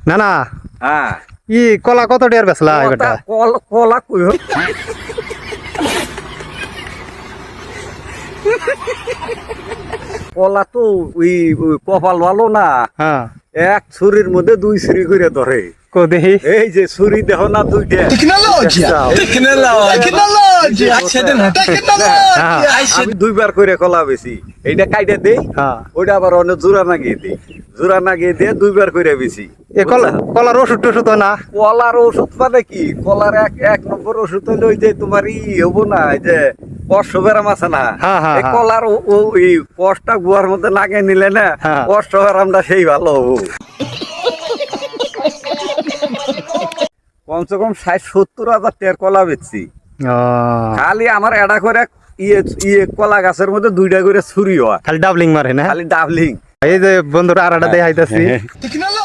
না না হ্যাঁ ই কলা কত টাকার বেচলা এবারটা কলা কই কলা তো ওই কপাল ভালো না, হ্যাঁ এক ছুরির মধ্যে দুই ছুরি করে ধরে। কো দেখি এই যে ছুরি দেখো না দুইটা, আমি দুইবার করে কলা বেশি, এইটা কাইটা দেই, হ্যাঁ ওইটা আবার অনেক জোড়া নাগিয়ে দিই, জোড়া নাগিয়ে দিয়ে দুইবার করে বেশি। এ কলার ওষুধ টষুধ হয় না? কলার ওষুধ মানে কি, কলার এক নম্বর ওষুধ হইলে ওই যে তোমার হবো না, এই যে কষ্ট ব্যারাম আছে না, হ্যাঁ, হ্যাঁ, এই কলার ওই কষ্টটা গুয়ার মধ্যে লাগিয়ে নিলে না, হ্যাঁ। কষ্ট ব্যারামটা সেই ভালো হবো। কমসে কম ৬০-৭০ হাজার টাকার কলা বেচছি। ও, খালি আমার এডা করে কলা গাছের মধ্যে দুইটা করে ছুরি হয়, খালি ডাবলিং মারে না? খালি ডাবলিং। এই যে বন্ধুরা আর একটা দেখাইতেছি